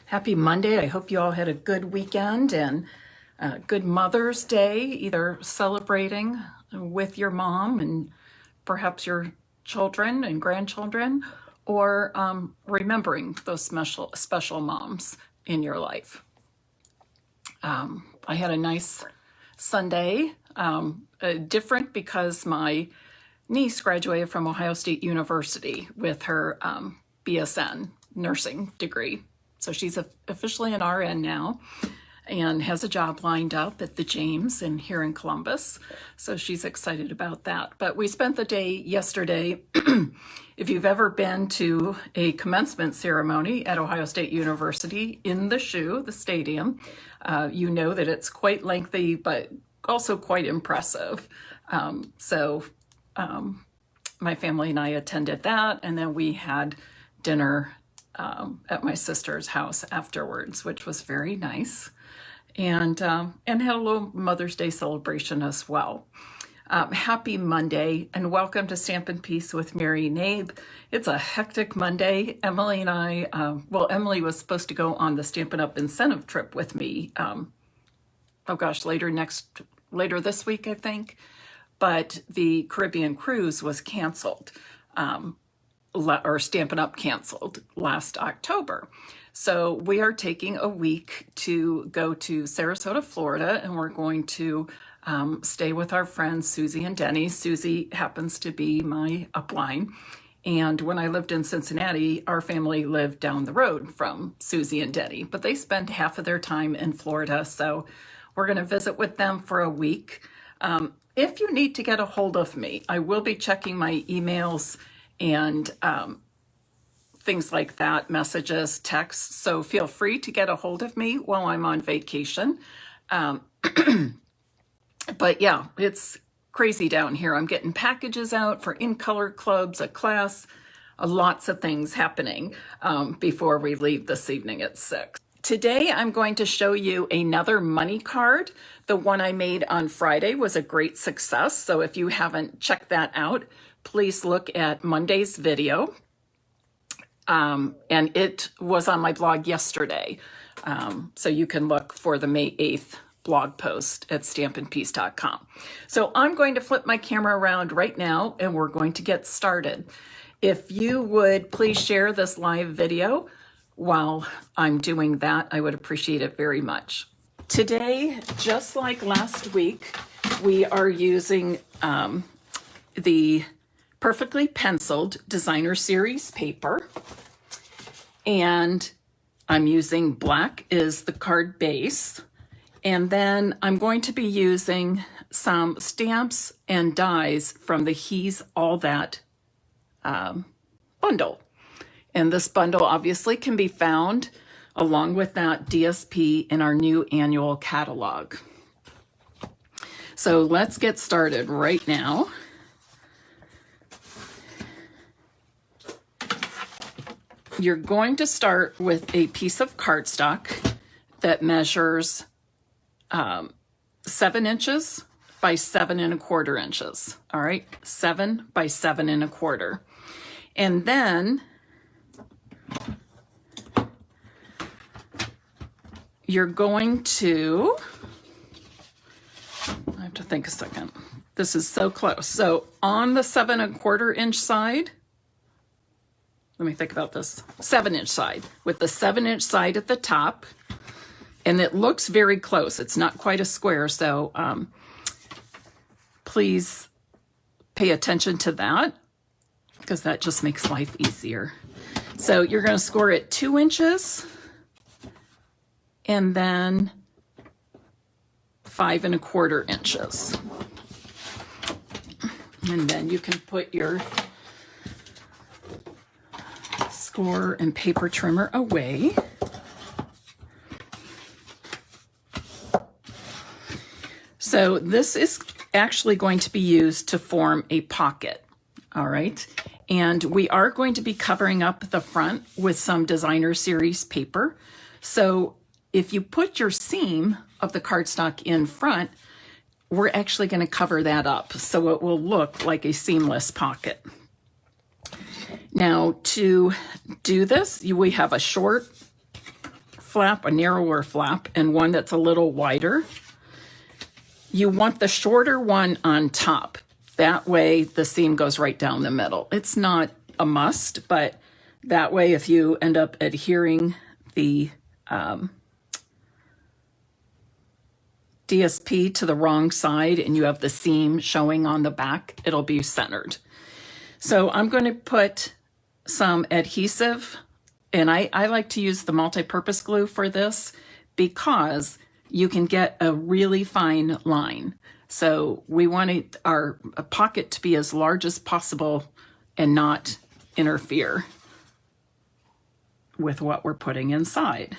Happy Monday. I hope you all had a good weekend and good Mother's Day, either celebrating with your mom and perhaps your children and grandchildren, or remembering those special moms in your life. I had a nice Sunday, different because my niece graduated from Ohio State University with her BSN nursing degree. So she's officially an RN now and has a job lined up at the James here in Columbus. So she's excited about that. But we spent the day yesterday. If you've ever been to a commencement ceremony at Ohio State University in the SHU, the stadium, you know that it's quite lengthy, but also quite impressive. My family and I attended that, and then we had dinner at my sister's house afterwards, which was very nice, and had a little Mother's Day celebration as well. Happy Monday, and welcome to Stampin' Peace with Mary Knabe. It's a hectic Monday. Emily and I, Emily was supposed to go on the Stampin' Up! Incentive trip with me, later this week, I think, but the Caribbean cruise was canceled. Or Stampin' Up! Canceled last October. So we are taking a week to go to Sarasota, Florida, and we're going to stay with our friends Susie and Denny. Susie happens to be my upline. And when I lived in Cincinnati, our family lived down the road from Susie and Denny, but they spend half of their time in Florida. So we're going to visit with them for a week. If you need to get a hold of me, I will be checking my emails and things like that, messages, texts. So feel free to get a hold of me while I'm on vacation. But yeah, it's crazy down here. I'm getting packages out for In Color clubs, a class, lots of things happening before we leave this evening at 6. Today, I'm going to show you another money card. The one I made on Friday was a great success. So if you haven't checked that out, please look at Monday's video. And it was on my blog yesterday. So you can look for the May 8th blog post at stampinpeace.com. So I'm going to flip my camera around right now and we're going to get started. If you would please share this live video while I'm doing that, I would appreciate it very much. Today, just like last week, we are using the Perfectly Penciled Designer Series paper, and I'm using black as the card base, and then I'm going to be using some stamps and dies from the He's All That bundle. And this bundle obviously can be found along with that DSP in our new annual catalog. So let's get started right now. You're going to start with a piece of cardstock that measures 7 inches by 7 1/4 inches. All right, 7 by 7 1/4. And then you're going to, I have to think a second. This is so close. So on the 7 1/4 inch side, let me think about this, 7 inch side, with the 7 inch side at the top, and it looks very close. It's not quite a square, so please pay attention to that because that just makes life easier. So you're going to score it 2 inches and then 5 1/4 inches. And then you can put your score and paper trimmer away. So this is actually going to be used to form a pocket. All right. And we are going to be covering up the front with some Designer Series paper. So if you put your seam of the cardstock in front, we're actually going to cover that up so it will look like a seamless pocket. Now to do this, we have a short flap, a narrower flap, and one that's a little wider. You want the shorter one on top. That way the seam goes right down the middle. It's not a must, but that way if you end up adhering the DSP to the wrong side and you have the seam showing on the back, it'll be centered. So I'm going to put some adhesive, and I like to use the multi-purpose glue for this because you can get a really fine line. So we want our pocket to be as large as possible and not interfere with what we're putting inside.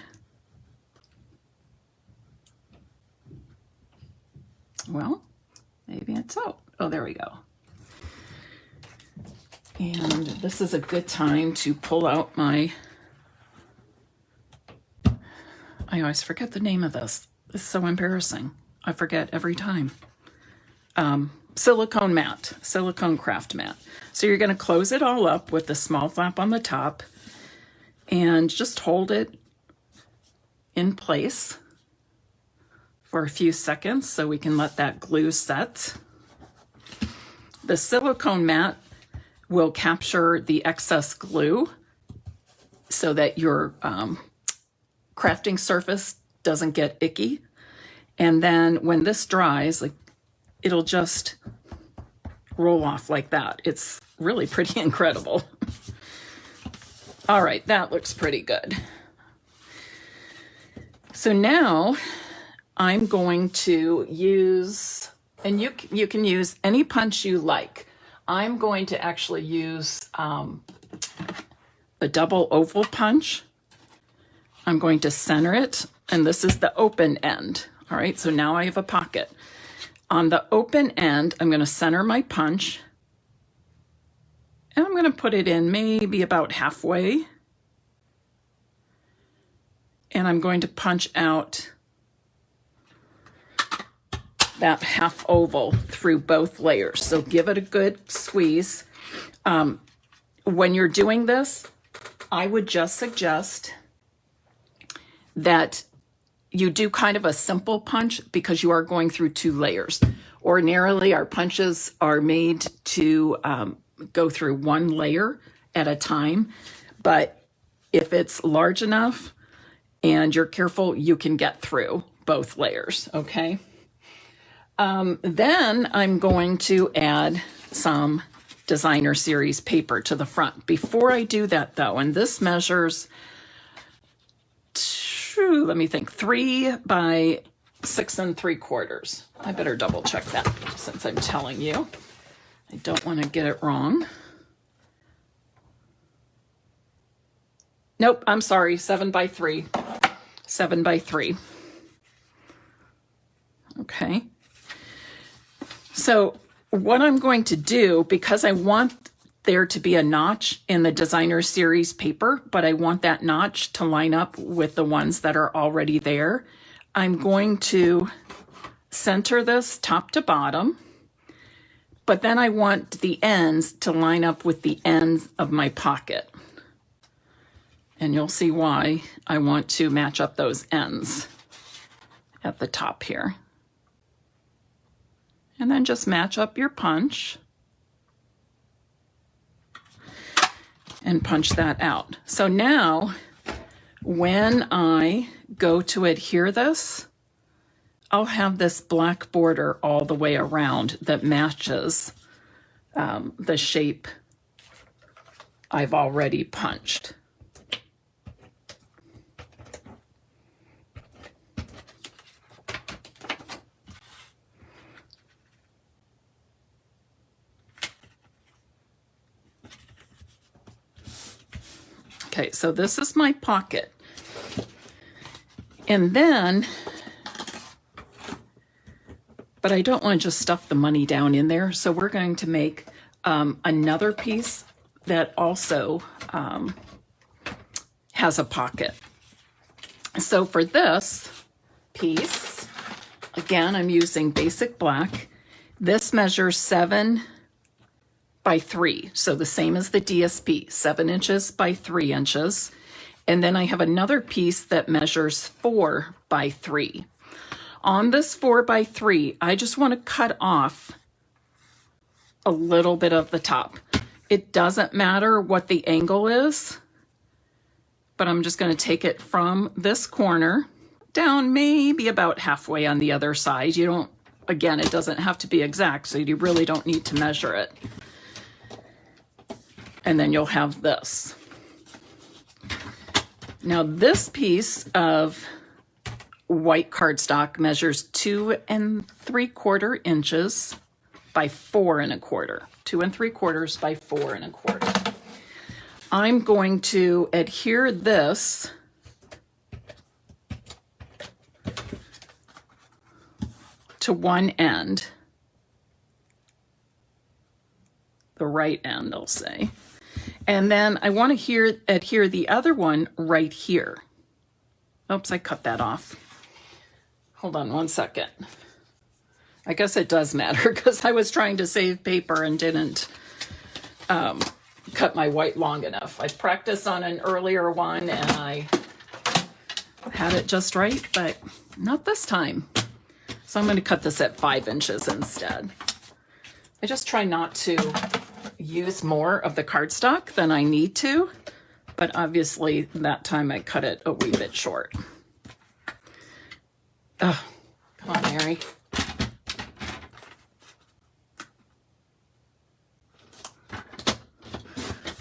Well, maybe it's out. Oh, there we go. And this is a good time to pull out my, I always forget the name of this. It's so embarrassing. I forget every time. Silicone mat, silicone craft mat. So you're going to close it all up with the small flap on the top and just hold it in place for a few seconds so we can let that glue set. The silicone mat will capture the excess glue so that your crafting surface doesn't get icky. And then when this dries, like, it'll just roll off like that. It's really pretty incredible. All right, that looks pretty good. So now I'm going to use, and you can use any punch you like. I'm going to actually use the double oval punch. I'm going to center it, and this is the open end. All right, so now I have a pocket. On the open end, I'm going to center my punch, and I'm going to put it in maybe about halfway. And I'm going to punch out that half oval through both layers. So give it a good squeeze. When you're doing this, I would just suggest that you do kind of a simple punch because you are going through 2 layers. Ordinarily, our punches are made to go through 1 layer at a time, but if it's large enough and you're careful, you can get through both layers, okay? Then I'm going to add some designer series paper to the front. Before I do that though, and this measures, let me think, 3 by 6 3/4. I better double check that since I'm telling you. I don't want to get it wrong. Nope, I'm sorry, 7 by 3. 7 by 3. Okay. So what I'm going to do, because I want there to be a notch in the designer series paper, but I want that notch to line up with the ones that are already there, I'm going to center this top to bottom, but then I want the ends to line up with the ends of my pocket. And you'll see why I want to match up those ends at the top here. And then just match up your punch and punch that out. So now when I go to adhere this, I'll have this black border all the way around that matches the shape I've already punched. Okay, so this is my pocket. And then, but I don't want to just stuff the money down in there, so we're going to make another piece that also has a pocket. So for this piece, again, I'm using basic black. This measures 7 by 3, so the same as the DSP, 7 inches by 3 inches. And then I have another piece that measures 4 by 3. On this 4 by 3, I just want to cut off a little bit of the top. It doesn't matter what the angle is, but I'm just going to take it from this corner down maybe about halfway on the other side. You don't, again, it doesn't have to be exact, so you really don't need to measure it. And then you'll have this. Now this piece of white cardstock measures 2 3/4 inches by 4 1/4. 2 3/4 by 4 1/4. I'm going to adhere this to one end, the right end, I'll say. And then I want to adhere the other one right here. Oops, I cut that off. Hold on one second. I guess it does matter because I was trying to save paper and didn't cut my white long enough. I practiced on an earlier one and I had it just right, but not this time. So I'm going to cut this at 5 inches instead. I just try not to use more of the cardstock than I need to, but obviously that time I cut it a wee bit short. Oh, come on, Mary.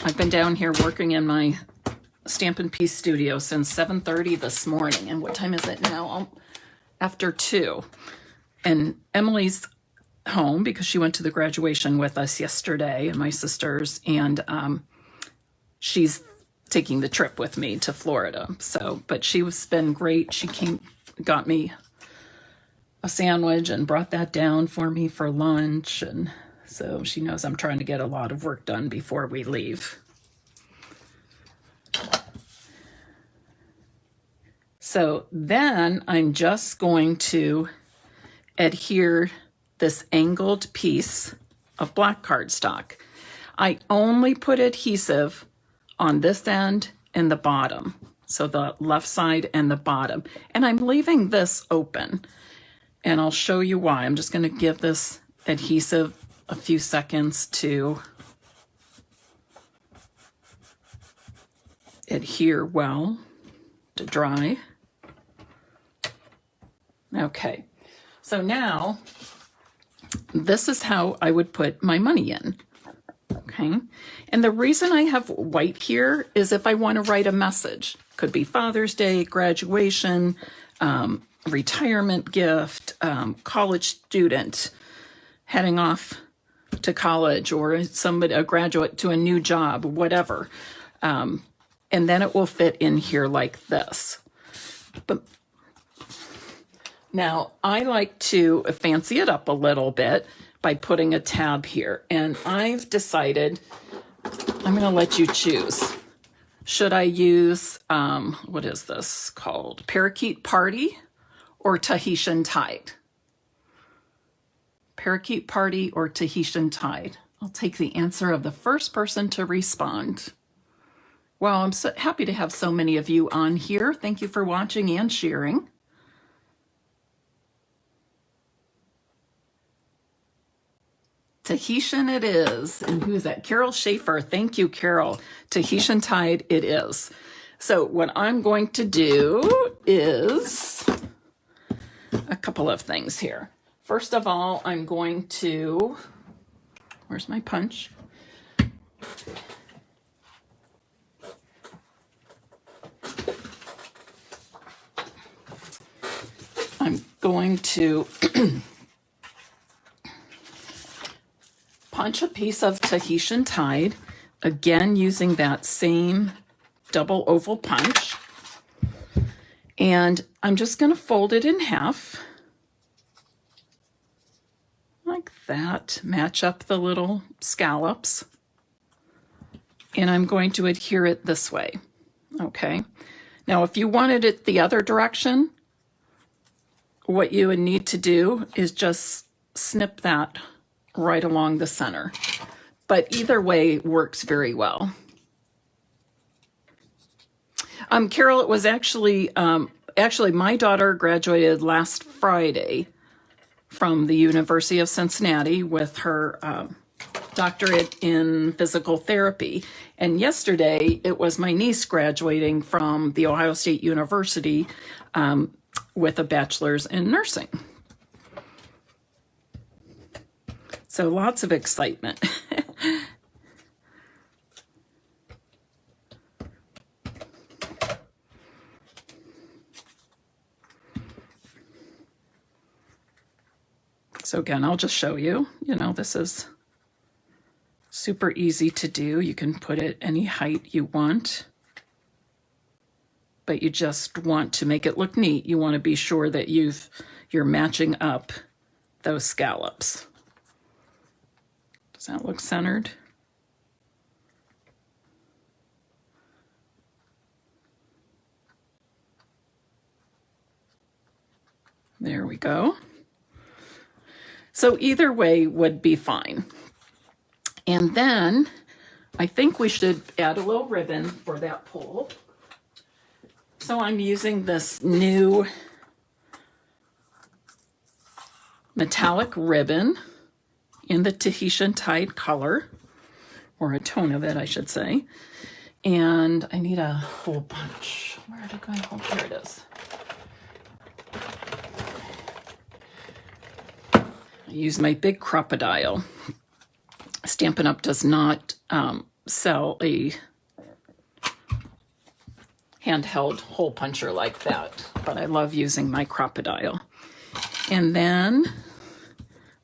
I've been down here working in my Stampin' Piece studio since 7:30 this morning. And what time is it now? After 2. And Emily's home because she went to the graduation with us yesterday, and my sisters, and she's taking the trip with me to Florida. So, but she's been great. She got me a sandwich and brought that down for me for lunch, and so she knows I'm trying to get a lot of work done before we leave. So then I'm just going to adhere this angled piece of black cardstock. I only put adhesive on this end and the bottom, so the left side and the bottom. And I'm leaving this open, and I'll show you why. I'm just going to give this adhesive a few seconds to adhere well, to dry. Okay, so now this is how I would put my money in. Okay, and the reason I have white here is if I want to write a message. Could be Father's Day, graduation, retirement gift, college student heading off to college, or a graduate to a new job, whatever. And then it will fit in here like this. But now I like to fancy it up a little bit by putting a tab here. And I've decided I'm going to let you choose. Should I use, what is this called? Parakeet Party or Tahitian Tide? Parakeet Party or Tahitian Tide? I'll take the answer of the first person to respond. Well, I'm so happy to have so many of you on here. Thank you for watching and sharing. Tahitian it is. And who is that? Carol Schaefer. Thank you, Carol. Tahitian Tide it is. So what I'm going to do is a couple of things here. First of all, I'm going to, where's my punch? I'm going to punch a piece of Tahitian Tide, again using that same double oval punch. And I'm just going to fold it in half. Like that, match up the little scallops. And I'm going to adhere it this way. Okay. Now, if you wanted it the other direction, what you would need to do is just snip that right along the center. But either way works very well. Carol, it was actually my daughter graduated last Friday from the University of Cincinnati with her doctorate in physical therapy. And yesterday it was my niece graduating from the Ohio State University with a bachelor's in nursing. So lots of excitement. So again, I'll just show you, this is super easy to do. You can put it any height you want, but you just want to make it look neat. You want to be sure that you're matching up those scallops. Does that look centered? There we go. So either way would be fine. And then I think we should add a little ribbon for that pole. So I'm using this new metallic ribbon in the Tahitian tide color, or a tone of it, I should say. And I need a hole punch. Where did it go? Oh, here it is. I use my big crocodile. Stampin' Up! Does not sell a handheld hole puncher like that, but I love using my crocodile. And then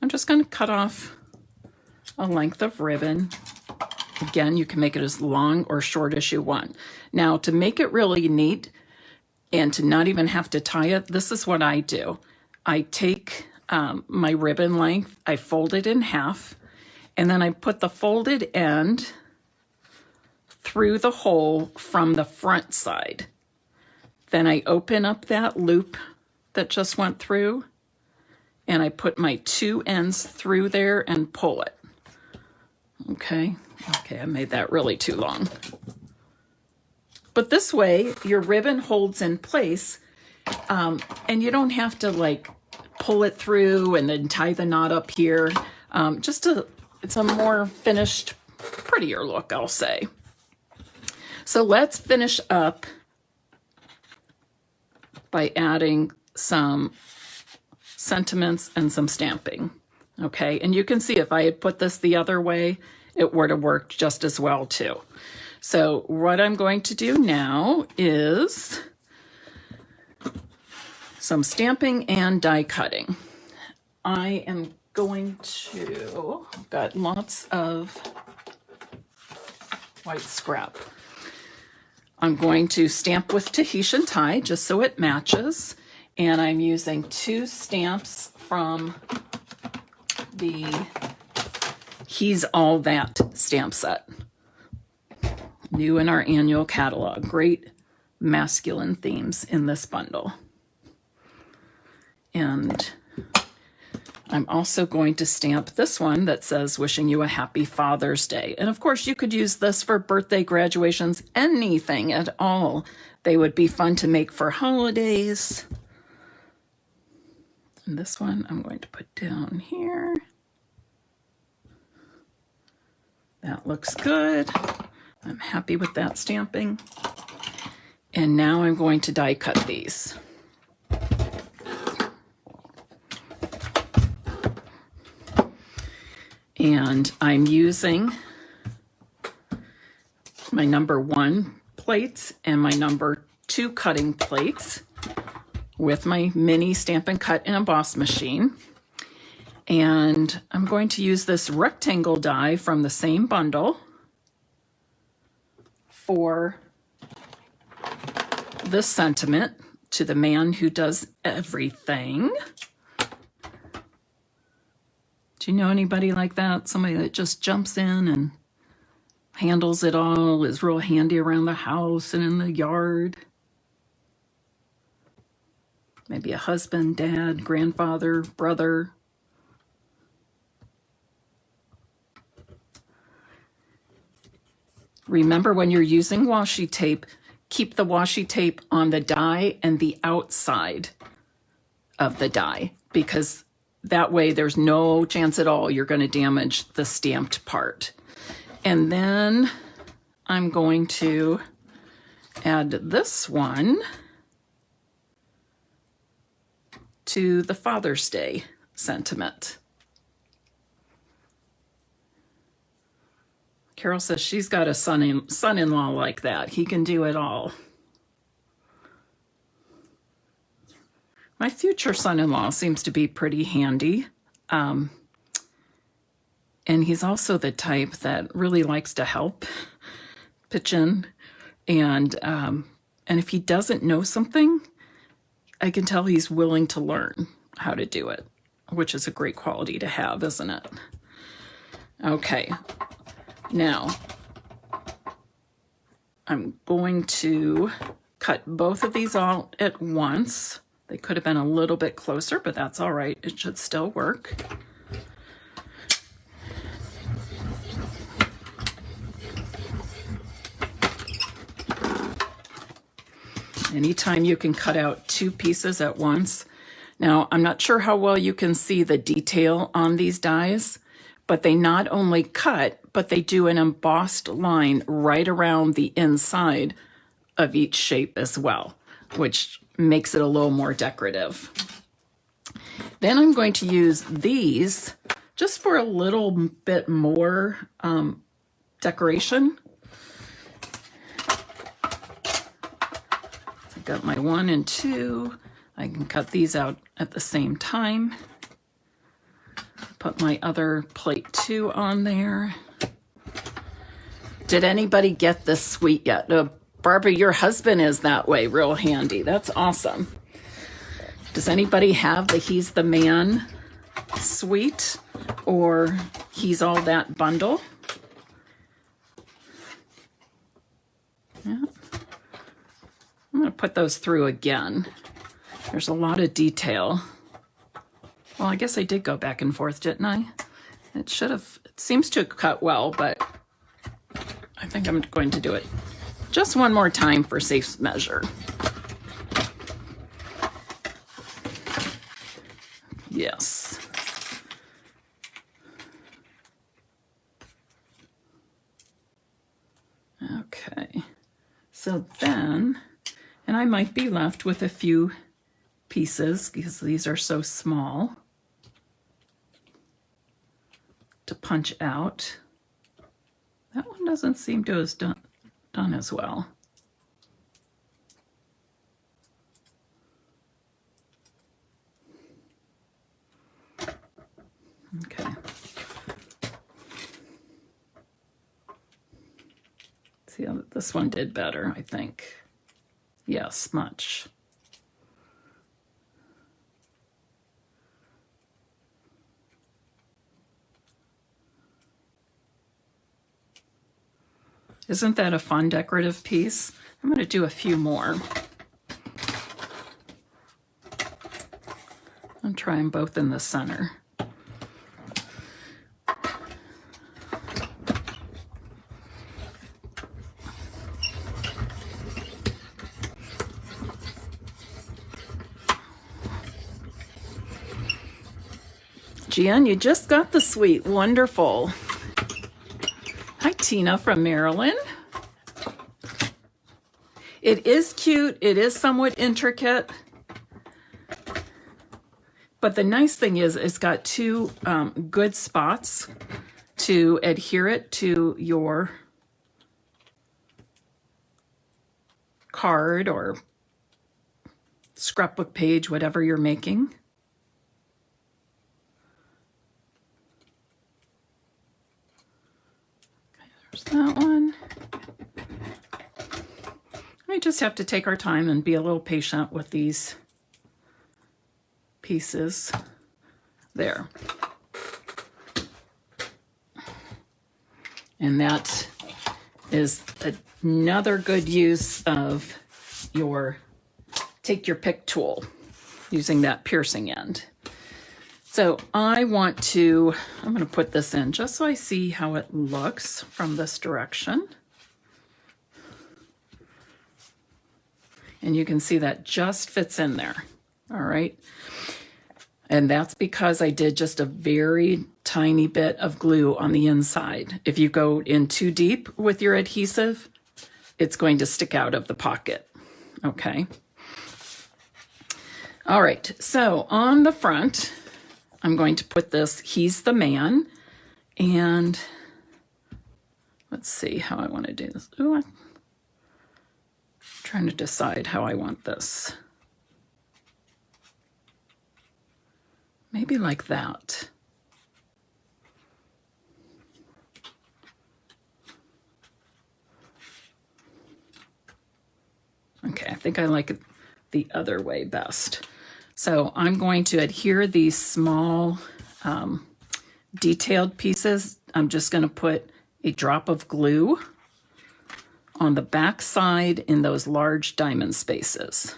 I'm just going to cut off a length of ribbon. Again, you can make it as long or short as you want. Now, to make it really neat and to not even have to tie it, this is what I do. I take my ribbon length, I fold it in half, and then I put the folded end through the hole from the front side. Then I open up that loop that just went through, and I put my two ends through there and pull it. Okay, I made that really too long. But this way, your ribbon holds in place, and you don't have to pull it through and then tie the knot up here. It's a more finished, prettier look, I'll say. So let's finish up by adding some sentiments and some stamping. Okay, and you can see if I had put this the other way, it would have worked just as well too. So what I'm going to do now is some stamping and die cutting. I am going to, I've got lots of white scrap. I'm going to stamp with Tahitian tie just so it matches. And I'm using 2 stamps from the He's All That stamp set. New in our annual catalog. Great masculine themes in this bundle. And I'm also going to stamp this one that says, wishing you a happy Father's Day. And of course, you could use this for birthday, graduations, anything at all. They would be fun to make for holidays. And this one I'm going to put down here. That looks good. I'm happy with that stamping. And now I'm going to die cut these. And I'm using my number 1 plates and my number 2 cutting plates with my mini Stampin' Cut and Emboss machine. And I'm going to use this rectangle die from the same bundle for this sentiment, to the man who does everything. Do you know anybody like that? Somebody that just jumps in and handles it all, is real handy around the house and in the yard. Maybe a husband, dad, grandfather, brother. Remember, when you're using washi tape, keep the washi tape on the die and the outside of the die, because that way there's no chance at all you're going to damage the stamped part. And then I'm going to add this one to the Father's Day sentiment. Carol says she's got a son-in-law like that. He can do it all. My future son-in-law seems to be pretty handy. And he's also the type that really likes to help, pitch in. And if he doesn't know something, I can tell he's willing to learn how to do it, which is a great quality to have, isn't it? Okay. Now, I'm going to cut both of these out at once. They could have been a little bit closer, but that's all right. It should still work. Anytime you can cut out two pieces at once. Now, I'm not sure how well you can see the detail on these dies, but they not only cut, but they do an embossed line right around the inside of each shape as well, which makes it a little more decorative. Then I'm going to use these just for a little bit more decoration. I've got my 1 and 2. I can cut these out at the same time. Put my other plate 2 on there. Did anybody get this suite yet? Barbara, your husband is that way, real handy. That's awesome. Does anybody have the He's the Man suite or He's All That bundle? Yeah. I'm going to put those through again. There's a lot of detail. Well, I guess I did go back and forth, didn't I? It seems to have cut well, but I think I'm going to do it just one more time for safe measure. Yes. Okay. So then, and I might be left with a few pieces because these are so small to punch out. That one doesn't seem to have done as well. Okay. See how this one did better, I think. Yes, much. Isn't that a fun decorative piece? I'm going to do a few more. I'm trying both in the center. Jan, you just got the suite. Wonderful. Hi, Tina from Maryland. It is cute. It is somewhat intricate. But the nice thing is it's got two good spots to adhere it to your card or scrapbook page, whatever you're making. That one. We just have to take our time and be a little patient with these pieces. There. And that is another good use of your take your pick tool using that piercing end. So I'm going to put this in just so I see how it looks from this direction. And you can see that just fits in there. All right. And that's because I did just a very tiny bit of glue on the inside. If you go in too deep with your adhesive, it's going to stick out of the pocket. Okay. All right. So on the front, I'm going to put this "He's the Man." And let's see how I want to do this. Ooh, I'm trying to decide how I want this. Maybe like that. Okay, I think I like it the other way best. So I'm going to adhere these small detailed pieces. I'm just going to put a drop of glue on the back side in those large diamond spaces.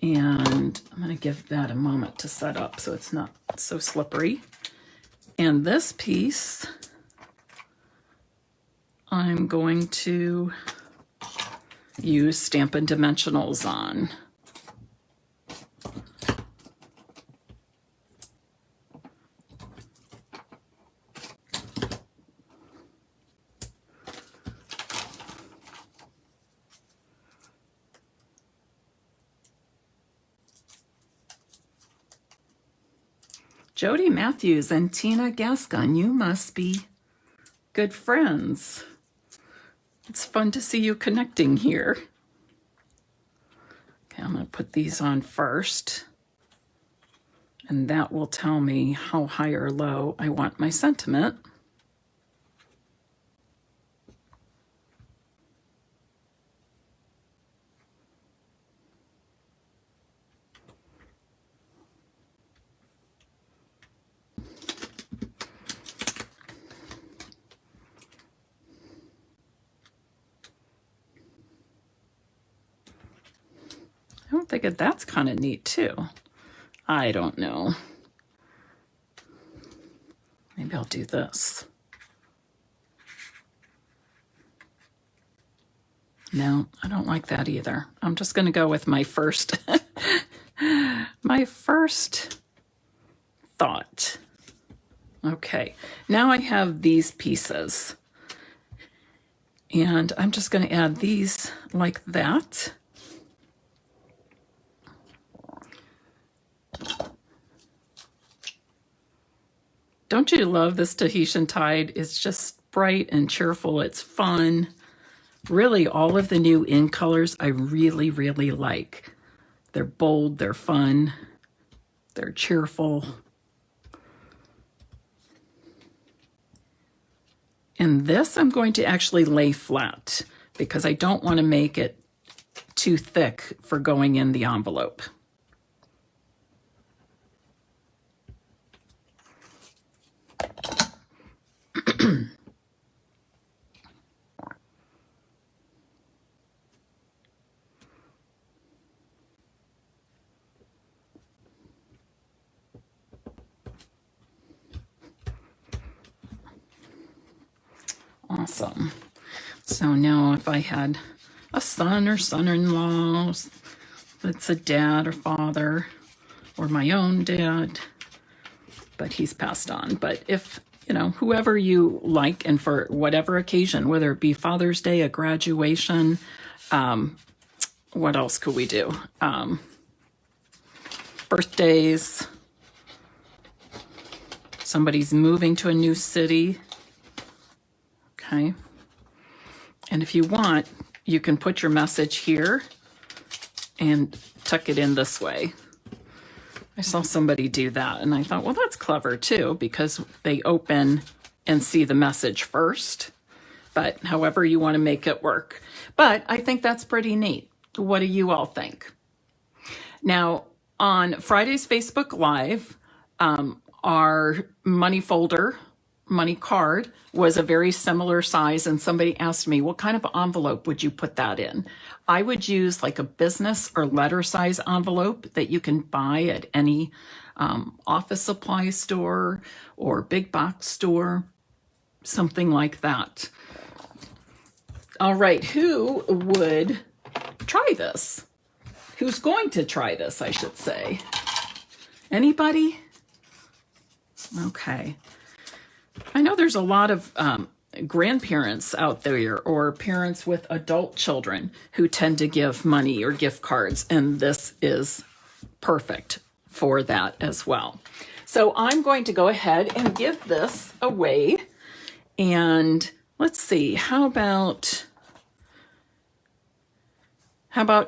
And I'm going to give that a moment to set up so it's not so slippery. And this piece, I'm going to use Stampin' Dimensionals on. Jody Matthews and Tina Gascon, you must be good friends. It's fun to see you connecting here. Okay, I'm going to put these on first, and that will tell me how high or low I want my sentiment. I don't think that's kind of neat too. I don't know. Maybe I'll do this. No, I don't like that either. I'm just going to go with my first, my first thought. Okay, now I have these pieces. And I'm just going to add these like that. Don't you love this Tahitian Tide? It's just bright and cheerful. It's fun. Really, all of the new in colors I really, really like. They're bold, they're fun, they're cheerful. And this I'm going to actually lay flat because I don't want to make it too thick for going in the envelope. Awesome. So now if I had a son or son-in-law that's a dad or father or my own dad, but he's passed on. But if, you know, whoever you like and for whatever occasion, whether it be Father's Day, a graduation, what else could we do? Birthdays, somebody's moving to a new city. Okay. And if you want, you can put your message here and tuck it in this way. I saw somebody do that and I thought, well, that's clever too, because they open and see the message first. But however you want to make it work. But I think that's pretty neat. What do you all think? Now, on Friday's Facebook Live, our money folder, money card, was a very similar size, and somebody asked me, what kind of envelope would you put that in? I would use like a business or letter size envelope that you can buy at any office supply store or big box store, something like that. All right, who would try this? Who's going to try this, I should say? Anybody? Okay. I know there's a lot of grandparents out there or parents with adult children who tend to give money or gift cards, and this is perfect for that as well. So I'm going to go ahead and give this away. And let's see, how about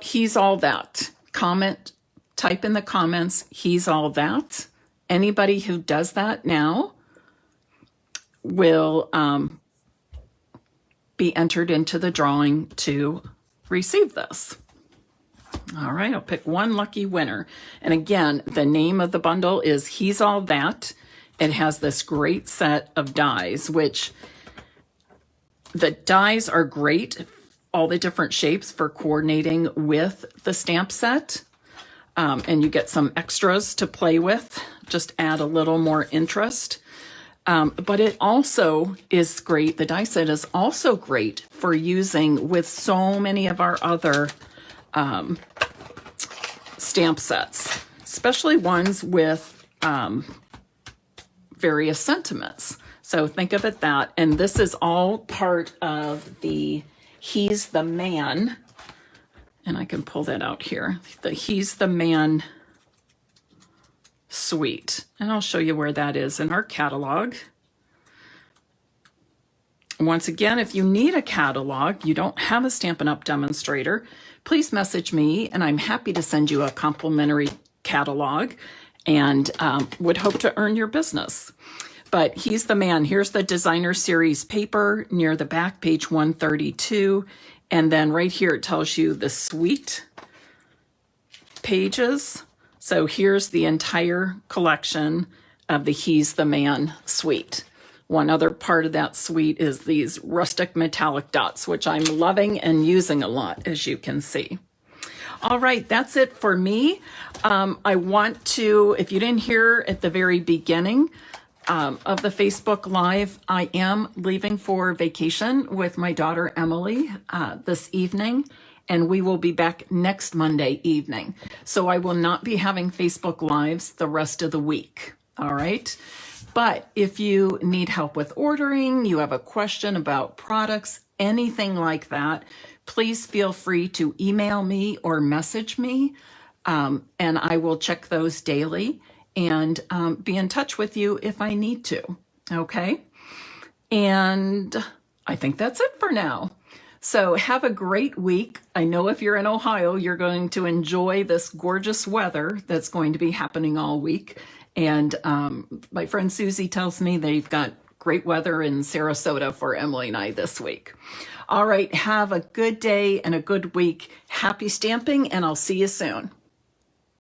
he's all that? Type in the comments, he's all that. Anybody who does that now will be entered into the drawing to receive this. All right, I'll pick one lucky winner. And again, the name of the bundle is He's All That. It has this great set of dies, which the dies are great, all the different shapes for coordinating with the stamp set. And you get some extras to play with, just add a little more interest. But it also is great. The die set is also great for using with so many of our other stamp sets, especially ones with various sentiments. So think of it that, and this is all part of the He's the Man, and I can pull that out here, the He's the Man suite. And I'll show you where that is in our catalog. Once again, if you need a catalog, you don't have a Stampin' Up! Demonstrator, please message me and I'm happy to send you a complimentary catalog and would hope to earn your business. But He's the Man. Here's the designer series paper near the back, page 132. And then right here, it tells you the suite pages. So here's the entire collection of the He's the Man suite. One other part of that suite is these rustic metallic dots, which I'm loving and using a lot, as you can see. All right, that's it for me. I want to, if you didn't hear at the very beginning of the Facebook Live, I am leaving for vacation with my daughter Emily this evening, and we will be back next Monday evening. So I will not be having Facebook Lives the rest of the week, all right? But if you need help with ordering, you have a question about products, anything like that, please feel free to email me or message me, and I will check those daily and be in touch with you if I need to, okay? And I think that's it for now. So have a great week. I know if you're in Ohio, you're going to enjoy this gorgeous weather that's going to be happening all week. And my friend Susie tells me they've got great weather in Sarasota for Emily and I this week. All right, have a good day and a good week. Happy stamping, and I'll see you soon.